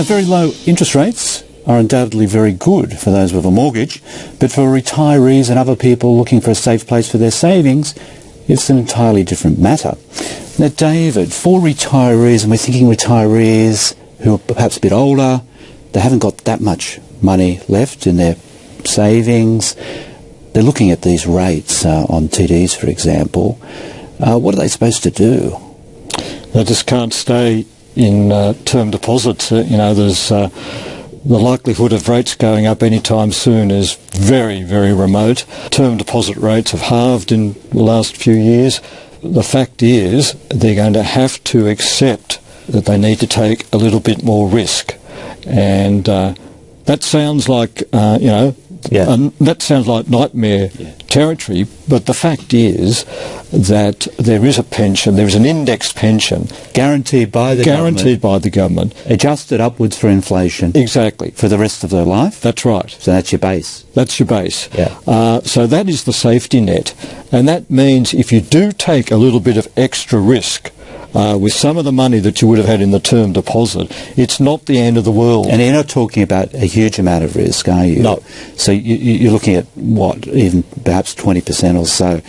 Now, very low interest rates are undoubtedly very good for those with a mortgage, but for retirees and other people looking for a safe place for their savings, it's an entirely different matter. Now, David, for retirees, and we're thinking retirees who are perhaps a bit older, they haven't got that much money left in their savings, they're looking at these rates on TDs, for example. What are they supposed to do? They just can't stay in term deposits. There's the likelihood of rates going up anytime soon is very, very remote. Term deposit rates have halved in the last few years. The fact is they're going to have to accept that they need to take a little bit more risk. And that sounds like, that sounds like nightmare territory, but the fact is that there is a pension, there is an indexed pension. Guaranteed by the government. Adjusted upwards for inflation. Exactly. For the rest of their life. That's right. So that's your base. That's your base. Yeah. So that is the safety net. And that means if you do take a little bit of extra risk, with some of the money that you would have had in the term deposit, it's not the end of the world. And you're not talking about a huge amount of risk, are you? No. So you're looking at, what, even perhaps 20% or so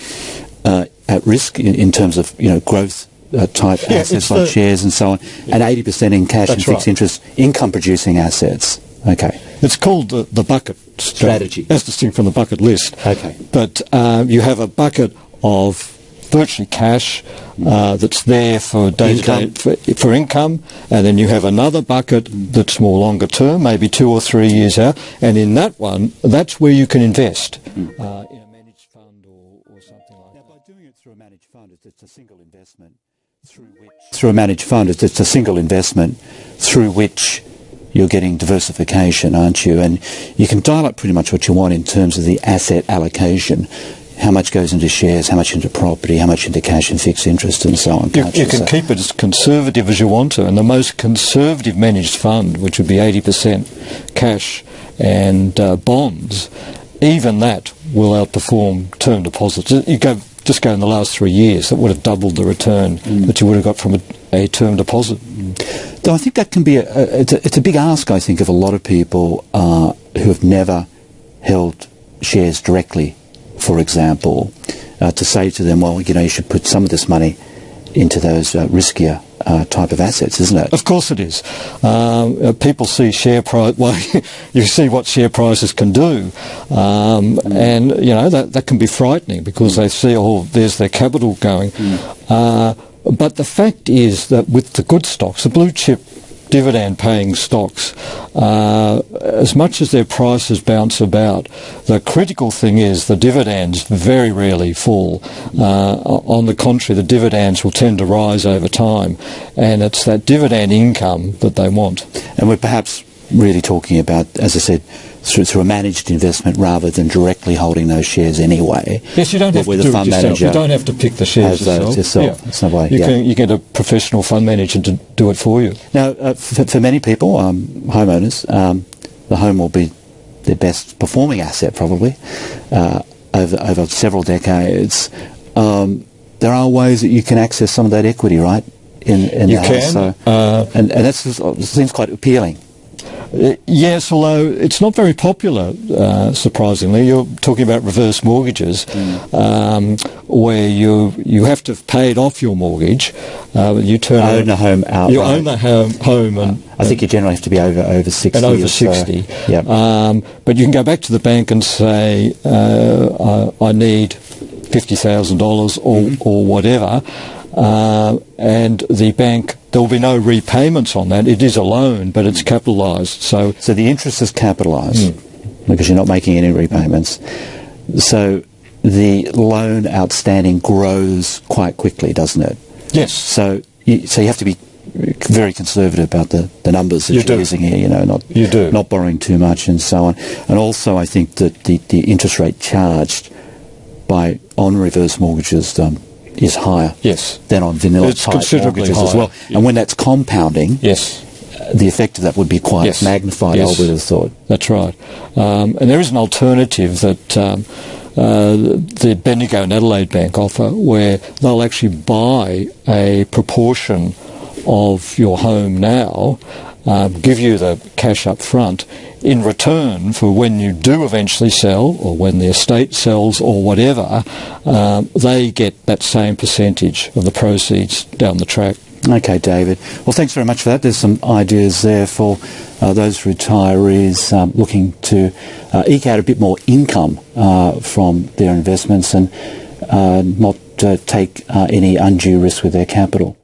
at risk in terms of, growth type assets like shares and so on, and 80% in cash and fixed interest income-producing assets. Okay. It's called the bucket strategy. That's distinct from the bucket list. Okay. But you have a bucket of virtually cash that's there for for income, and then you have another bucket that's more longer term, maybe 2 or 3 years out, and in that one, that's where you can invest in a managed fund or something like that. Now, by doing it through a managed fund, it's a single investment through which you're getting diversification, aren't you? And you can dial up pretty much what you want in terms of the asset allocation. How much goes into shares, how much into property, how much into cash and fixed interest and so on. You can keep it as conservative as you want to, and the most conservative managed fund, which would be 80% cash and bonds, even that will outperform term deposits. Just go in the last 3 years, that would have doubled the return that you would have got from a term deposit. Though I think that can be it's a big ask, I think, of a lot of people who have never held shares directly, for example, to say to them, well, you should put some of this money into those riskier type of assets, isn't it? Of course it is. People see share price, you see what share prices can do, and, that can be frightening because they see, there's their capital going. But the fact is that with the good stocks, the blue chip dividend-paying stocks, as much as their prices bounce about, the critical thing is the dividends very rarely fall. On the contrary, the dividends will tend to rise over time, and it's that dividend income that they want. And we're perhaps really talking about, as I said, through a managed investment rather than directly holding those shares anyway. Yes, you don't have to do it yourself. You don't have to pick the shares yourself. Yeah. It's no way. You get a professional fund manager to do it for you. Now, for many people, homeowners, the home will be their best performing asset probably over several decades. There are ways that you can access some of that equity, right? In you the can. house. So, and that seems quite appealing. Yes, although it's not very popular, surprisingly. You're talking about reverse mortgages, where you have to have paid off your mortgage. You own the home outright. You own the home, and I think you generally have to be over 60. And over 60. So. Yep. But you can go back to the bank and say, I need $50,000 or whatever, and the bank, there will be no repayments on that. It is a loan, but it's capitalised. So the interest is capitalised because you're not making any repayments. So the loan outstanding grows quite quickly, doesn't it? Yes. So you have to be very conservative about the numbers that you're using here, not borrowing too much and so on. And also I think that the interest rate charged on reverse mortgages is higher than on vanilla type mortgages as well. Yeah. And when that's compounding, the effect of that would be quite magnified, I would have thought. That's right. And there is an alternative that the Bendigo and Adelaide Bank offer, where they'll actually buy a proportion of your home now give you the cash up front in return for when you do eventually sell, or when the estate sells or whatever, they get that same percentage of the proceeds down the track. Okay, David. Well, thanks very much for that. There's some ideas there for those retirees looking to eke out a bit more income from their investments and not take any undue risk with their capital.